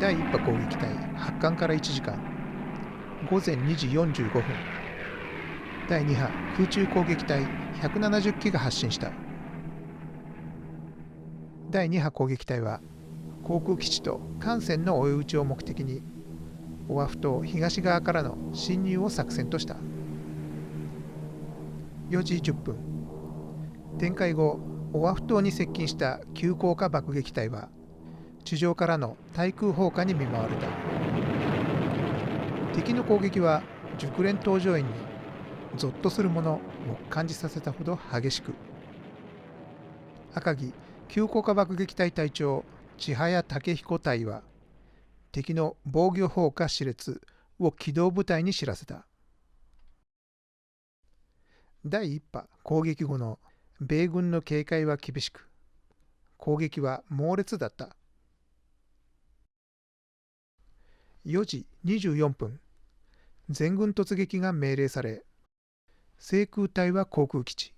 第1波攻撃隊発艦から1時間、午前2時45分、第2波空中攻撃隊170機が発進した。第2波攻撃隊は航空基地と艦船の追い打ちを目的にオアフ島東側からの侵入を作戦とした。4時10分、展開後オアフ島に接近した急降下爆撃隊は地上からの対空砲火に見舞われた。敵の攻撃は熟練搭乗員にゾッとするものを感じさせたほど激しく、赤城急降下爆撃隊隊長千早武彦隊は敵の防御砲火熾烈を機動部隊に知らせた。第1波攻撃後の米軍の警戒は厳しく、攻撃は猛烈だった。4時24分、全軍突撃が命令され、制空隊は航空基地、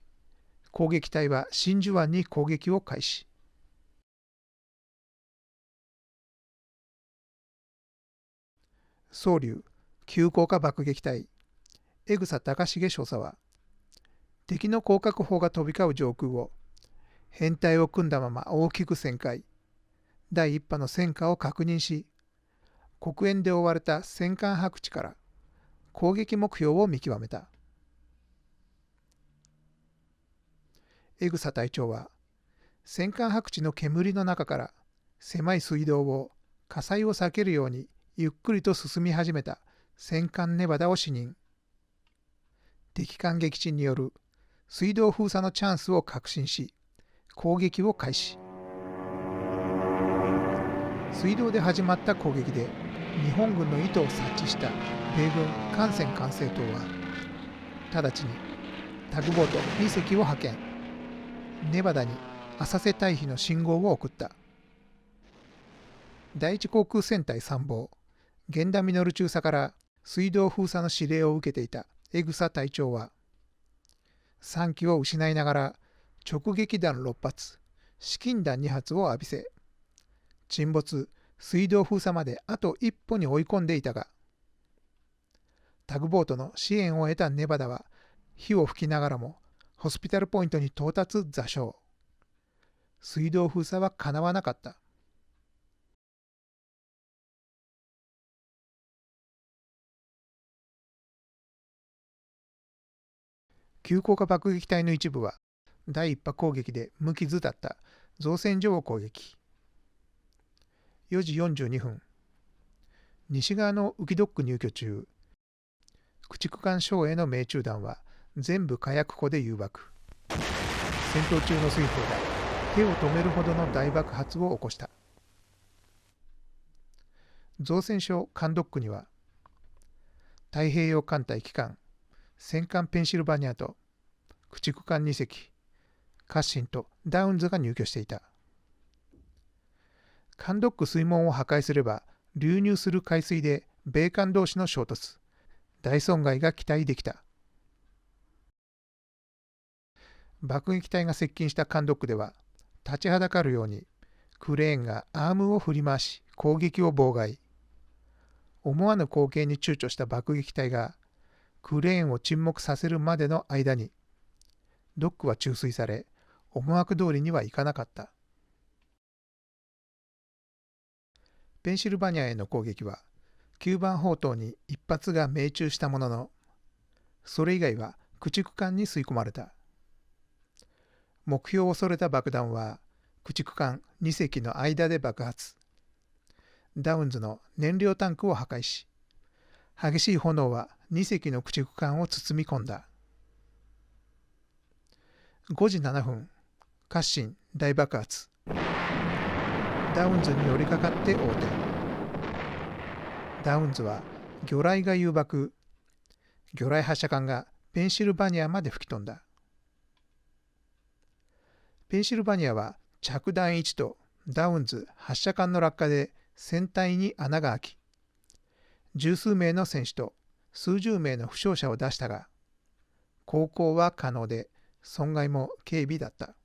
攻撃隊は真珠湾に攻撃を開始。宗龍急降下爆撃隊江草隆重少佐は、敵の広角砲が飛び交う上空を編隊を組んだまま大きく旋回、第1波の戦果を確認し、黒煙で覆われた戦艦白地から攻撃目標を見極めた。江草隊長は戦艦白地の煙の中から狭い水道を火災を避けるようにゆっくりと進み始めた戦艦ネバダを視認。敵艦撃沈による水道封鎖のチャンスを確信し、攻撃を開始。水道で始まった攻撃で日本軍の意図を察知した米軍艦船管制塔は、直ちにタグボート2隻を派遣。ネバダに浅瀬退避の信号を送った。第一航空戦隊参謀源田実中佐から水道封鎖の指令を受けていた江草隊長は、3機を失いながら直撃弾6発、至近弾2発を浴びせ、沈没水道封鎖まであと一歩に追い込んでいたが、タグボートの支援を得たネバダは火を吹きながらもホスピタルポイントに到達座礁。水道封鎖はかなわなかった。急降下爆撃隊の一部は第1波攻撃で無傷だった造船所を攻撃。4時42分、西側のウキドック入居中、駆逐艦将への命中弾は全部火薬庫で誘爆。戦闘中の水砲が手を止めるほどの大爆発を起こした。造船所艦ドックには太平洋艦隊旗艦戦艦ペンシルバニアと駆逐艦2隻カッシンとダウンズが入居していた。艦ドック水門を破壊すれば流入する海水で米艦同士の衝突、大損害が期待できた。爆撃隊が接近した艦ドックでは立ちはだかるようにクレーンがアームを振り回し攻撃を妨害。思わぬ光景に躊躇した爆撃隊がクレーンを沈黙させるまでの間にドックは注水され、思惑通りにはいかなかった。ペンシルバニアへの攻撃は9番砲塔に1発が命中したものの、それ以外は駆逐艦に吸い込まれた。目標を恐れた爆弾は駆逐艦2隻の間で爆発。ダウンズの燃料タンクを破壊し、激しい炎は2隻の駆逐艦を包み込んだ。5時7分、カッシン大爆発。ダウンズに寄りかかって横転。ダウンズは魚雷が誘爆。魚雷発射管がペンシルバニアまで吹き飛んだ。ペンシルバニアは着弾位置とダウンズ発射管の落下で船体に穴が開き、十数名の選手と数十名の負傷者を出したが、航行は可能で損害も軽微だった。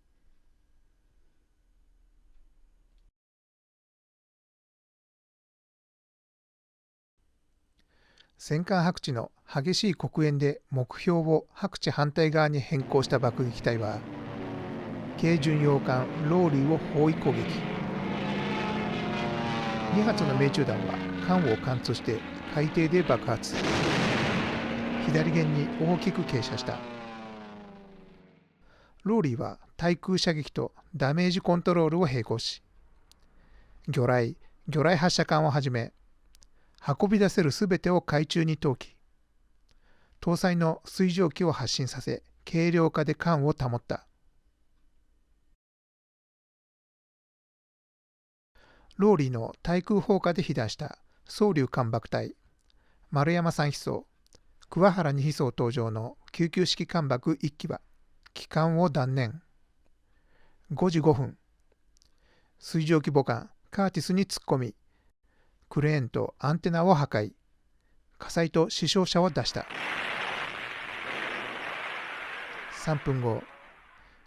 戦艦白地の激しい黒煙で目標を白地反対側に変更した爆撃隊は、軽巡洋艦ローリーを包囲攻撃。2発の命中弾は艦を貫通して海底で爆発。左舷に大きく傾斜した。ローリーは対空射撃とダメージコントロールを並行し、魚雷発射管をはじめ、運び出せるすべてを海中に投棄。搭載の水蒸気を発進させ、軽量化で艦を保った。ローリーの対空砲火で被弾した双竜艦爆隊、丸山3飛装、桑原2飛装登場の救急式艦爆1機は、帰還を断念。5時5分、水蒸気母艦カーティスに突っ込み、クレーンとアンテナを破壊、火災と死傷者を出した。3分後、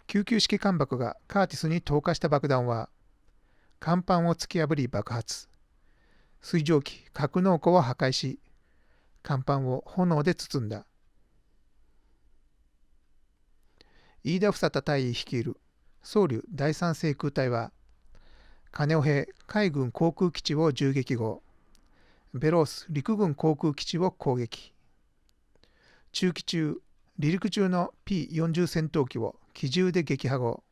救急式艦爆がカーティスに投下した爆弾は、甲板を突き破り爆発。水蒸気格納庫を破壊し、甲板を炎で包んだ。飯田房田大尉率いる双竜第三制空隊は、カネオヘ海軍航空基地を銃撃後、ベロース陸軍航空基地を攻撃。中期中、離陸中の P40 戦闘機を機銃で撃破後、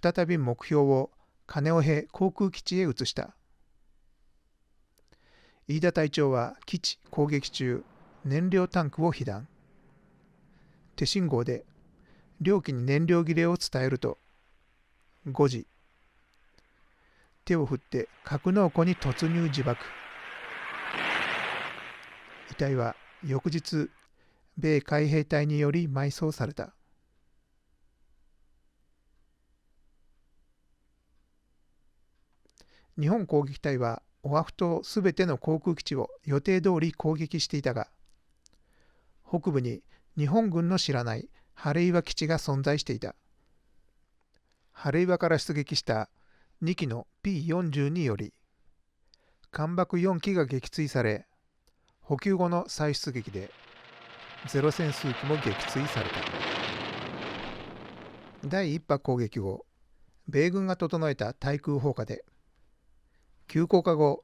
再び目標をカネオヘ航空基地へ移した。飯田隊長は基地攻撃中、燃料タンクを被弾。手信号で両機に燃料切れを伝えると、5時、手を振って格納庫に突入自爆。遺体は翌日、米海兵隊により埋葬された。日本攻撃隊はオアフ島すべての航空基地を予定通り攻撃していたが、北部に日本軍の知らない晴岩基地が存在していた。晴岩から出撃した2機の P40 により、艦爆4機が撃墜され、補給後の再出撃でゼロ戦数機も撃墜された。第1波攻撃後、米軍が整えた対空砲火で、急降下後、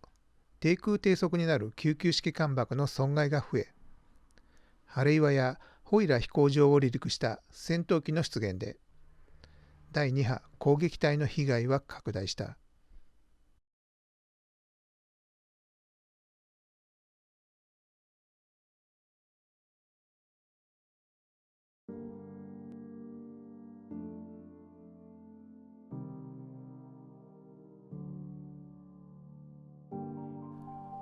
低空低速になる救急式艦爆の損害が増え、晴岩やホイラ飛行場を離陸した戦闘機の出現で、第2波攻撃隊の被害は拡大した。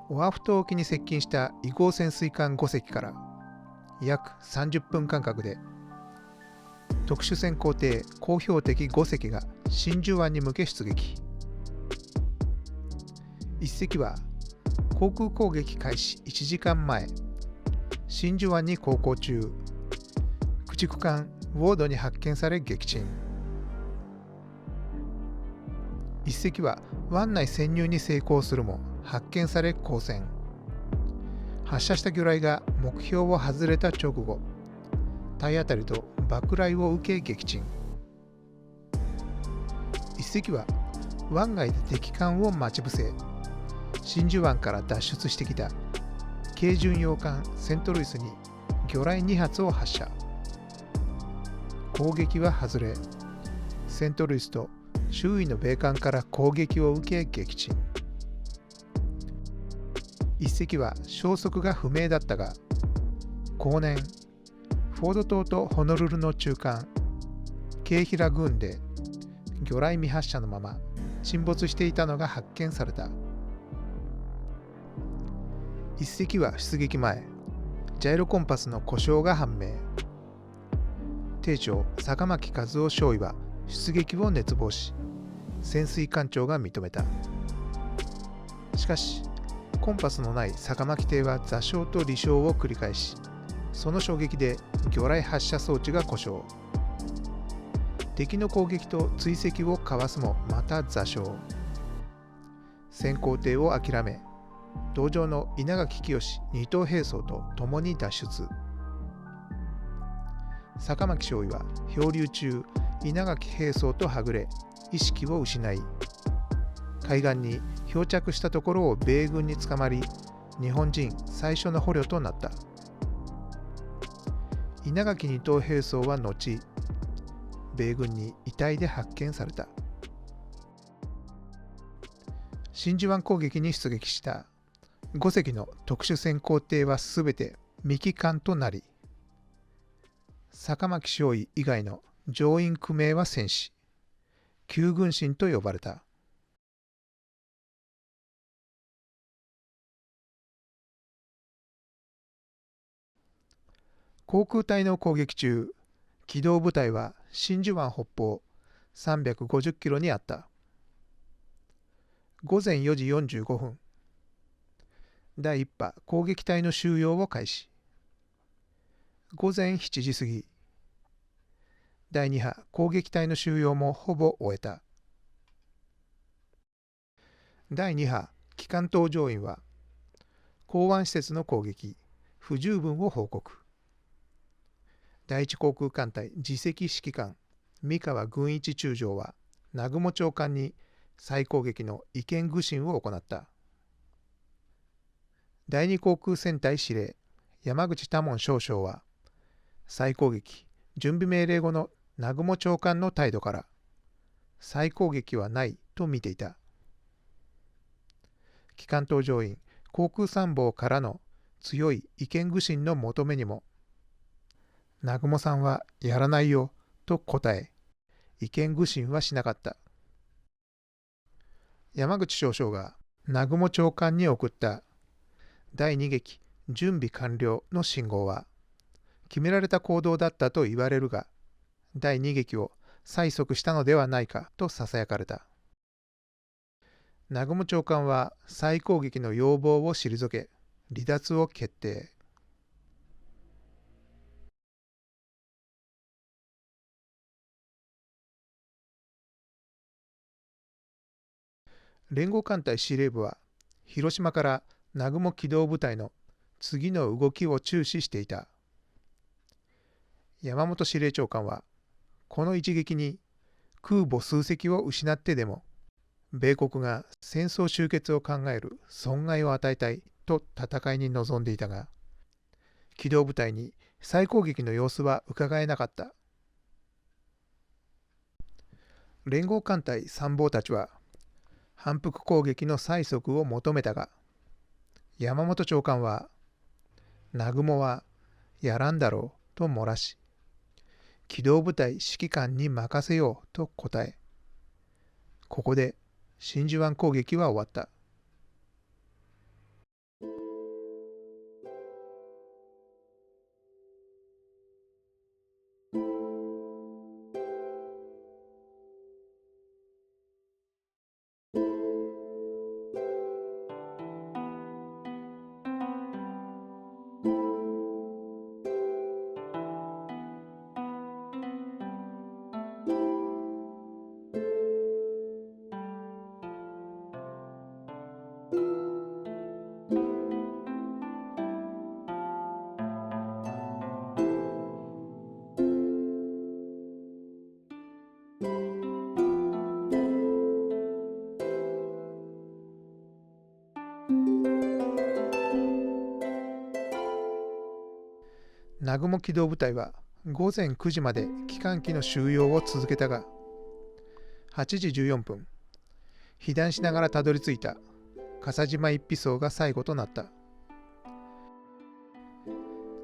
オアフ島沖に接近した伊号潜水艦5隻から約30分間隔で特殊潜航艇高標的5隻が真珠湾に向け出撃。1隻は航空攻撃開始1時間前、真珠湾に航行中、駆逐艦ウォードに発見され撃沈。1隻は湾内潜入に成功するも発見され交戦。発射した魚雷が目標を外れた直後、体当たりと爆雷を受け撃沈。1隻は湾外で敵艦を待ち伏せ、真珠湾から脱出してきた軽巡洋艦セントルイスに魚雷2発を発射。攻撃は外れ、セントルイスと周囲の米艦から攻撃を受け撃沈。1隻は消息が不明だったが、後年フォード島とホノルルの中間ケーヒラグーンで魚雷未発射のまま沈没していたのが発見された。1隻は出撃前、ジャイロコンパスの故障が判明。艇長坂巻和夫少尉は出撃を熱望し、潜水艦長が認めた。しかしコンパスのない坂巻艇は座礁と離礁を繰り返し、その衝撃で魚雷発射装置が故障。敵の攻撃と追跡をかわすもまた座礁。潜航艇を諦め、同城の稲垣清二等兵曹と共に脱出。坂巻少尉は漂流中、稲垣兵曹とはぐれ、意識を失い、海岸に漂着したところを米軍に捕まり、日本人最初の捕虜となった。稲垣二等兵曹は後、米軍に遺体で発見された。真珠湾攻撃に出撃した5隻の特殊潜航艇はすべて未帰還となり、坂巻少尉以外の乗員9名は戦死、旧軍神と呼ばれた。航空隊の攻撃中、機動部隊は真珠湾北方350キロにあった。午前4時45分、第1波攻撃隊の収容を開始。午前7時過ぎ、第2波攻撃隊の収容もほぼ終えた。第2波機関搭乗員は、港湾施設の攻撃、不十分を報告。第一航空艦隊次席指揮官、三河軍一中将は、南雲長官に再攻撃の意見具申を行った。第二航空戦隊司令、山口多門少将は、再攻撃準備命令後の南雲長官の態度から、再攻撃はないと見ていた。機関搭乗員、航空参謀からの強い意見具申の求めにも、南雲さんはやらないよと答え、意見具申はしなかった。山口少将が南雲長官に送った第2撃準備完了の信号は、決められた行動だったと言われるが、第2撃を催促したのではないかとささやかれた。南雲長官は再攻撃の要望を退け、離脱を決定。連合艦隊司令部は、広島から南雲機動部隊の次の動きを注視していた。山本司令長官は、この一撃に空母数隻を失ってでも、米国が戦争終結を考える損害を与えたいと戦いに臨んでいたが、機動部隊に再攻撃の様子は伺えなかった。連合艦隊参謀たちは、反復攻撃の催促を求めたが、山本長官は、南雲はやらんだろうと漏らし、機動部隊指揮官に任せようと答え、ここで真珠湾攻撃は終わった。南雲機動部隊は午前9時まで機関機の収容を続けたが、8時14分、被弾しながらたどり着いた笠島一飛曹が最後となった。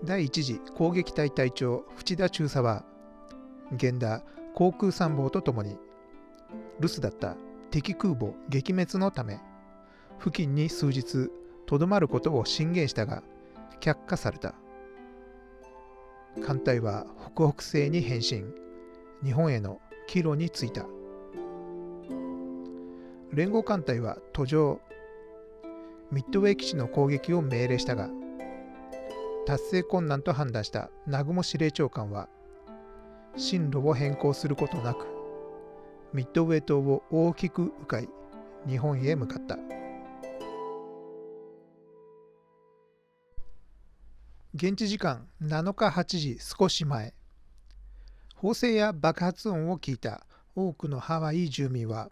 第一次攻撃隊隊長淵田中佐は、源田航空参謀とともに、留守だった敵空母撃滅のため、付近に数日とどまることを進言したが、却下された。艦隊は北北西に変身、日本への帰路に着いた。連合艦隊は途上、ミッドウェー基地の攻撃を命令したが、達成困難と判断した南雲司令長官は、進路を変更することなく、ミッドウェー島を大きく迂回、日本へ向かった。現地時間7日8時少し前、砲声や爆発音を聞いた多くのハワイ住民は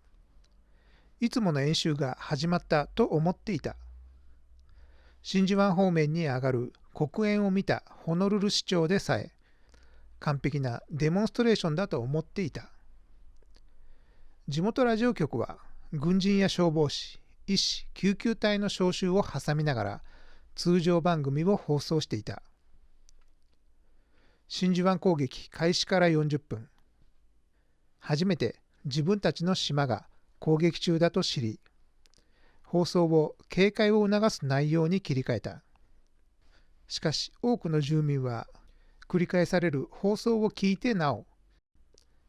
いつもの演習が始まったと思っていた。真珠湾方面に上がる黒煙を見たホノルル市長でさえ完璧なデモンストレーションだと思っていた。地元ラジオ局は軍人や消防士、医師、救急隊の招集を挟みながら通常番組を放送していた。真珠湾攻撃開始から40分。初めて自分たちの島が攻撃中だと知り、放送を警戒を促す内容に切り替えた。しかし多くの住民は繰り返される放送を聞いてなお、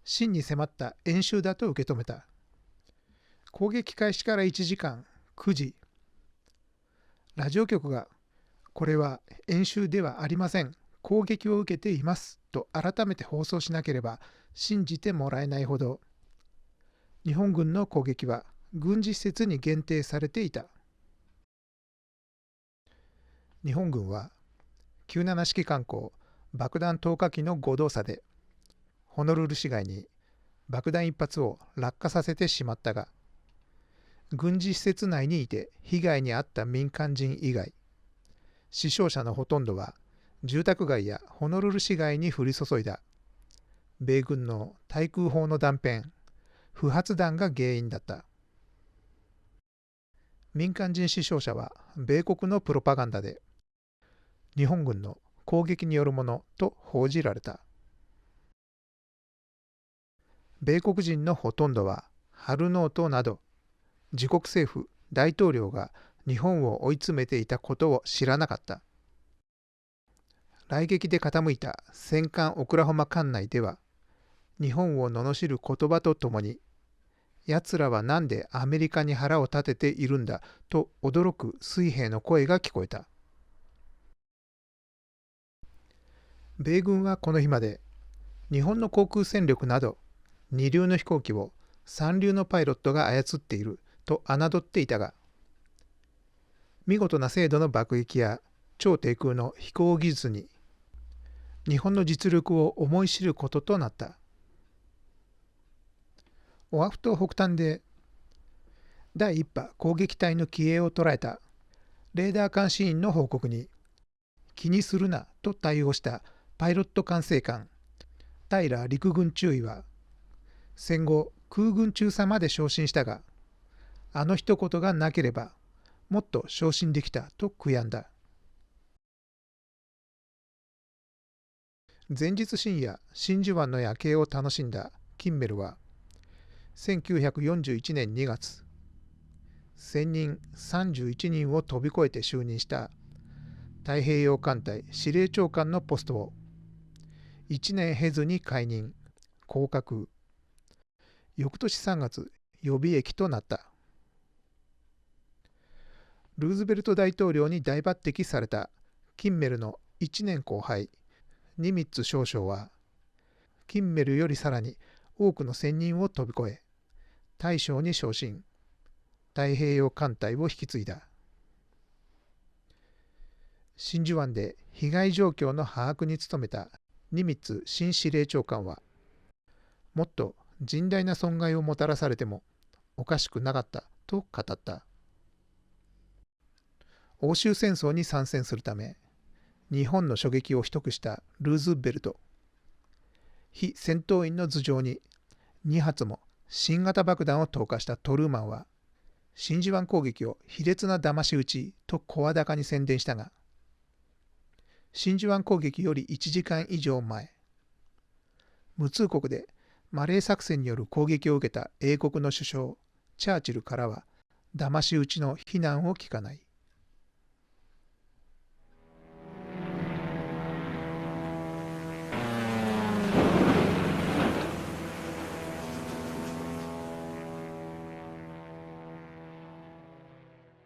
真に迫った演習だと受け止めた。攻撃開始から1時間9時。ラジオ局が、これは演習ではありません。攻撃を受けていますと改めて放送しなければ信じてもらえないほど、日本軍の攻撃は軍事施設に限定されていた。日本軍は97式艦攻爆弾投下機の誤動作でホノルル市街に爆弾1発を落下させてしまったが、軍事施設内にいて被害に遭った民間人以外、死傷者のほとんどは住宅街やホノルル市街に降り注いだ米軍の対空砲の弾片、不発弾が原因だった。民間人死傷者は米国のプロパガンダで日本軍の攻撃によるものと報じられた。米国人のほとんどはハルノートなど自国政府大統領が日本を追い詰めていたことを知らなかった。雷撃で傾いた戦艦オクラホマ艦内では日本を罵る言葉とともに、奴らはなんでアメリカに腹を立てているんだと驚く水兵の声が聞こえた。米軍はこの日まで日本の航空戦力など二流の飛行機を三流のパイロットが操っていると侮っていたが、見事な精度の爆撃や超低空の飛行技術に日本の実力を思い知ることとなった。オアフ島北端で第1波攻撃隊の機影を捉えたレーダー監視員の報告に気にするなと対応したパイロット管制官平陸軍中尉は、戦後空軍中佐まで昇進したが、あの一言がなければもっと昇進できたと悔やんだ。前日深夜、真珠湾の夜景を楽しんだキンメルは、1941年2月、専任31人を飛び越えて就任した太平洋艦隊司令長官のポストを1年経ずに解任、降格。翌年3月、予備役となった。ルーズベルト大統領に大抜擢されたキンメルの1年後輩、ニミッツ少将は、キンメルよりさらに多くの専任を飛び越え、大将に昇進、太平洋艦隊を引き継いだ。真珠湾で被害状況の把握に努めたニミッツ新司令長官は、もっと甚大な損害をもたらされてもおかしくなかったと語った。欧州戦争に参戦するため、日本の初撃を秘匿したルーズベルト。非戦闘員の頭上に2発も新型爆弾を投下したトルーマンは、真珠湾攻撃を卑劣な騙し討ちと声高に宣伝したが、真珠湾攻撃より1時間以上前、無通告でマレー作戦による攻撃を受けた英国の首相チャーチルからは騙し討ちの非難を聞かない。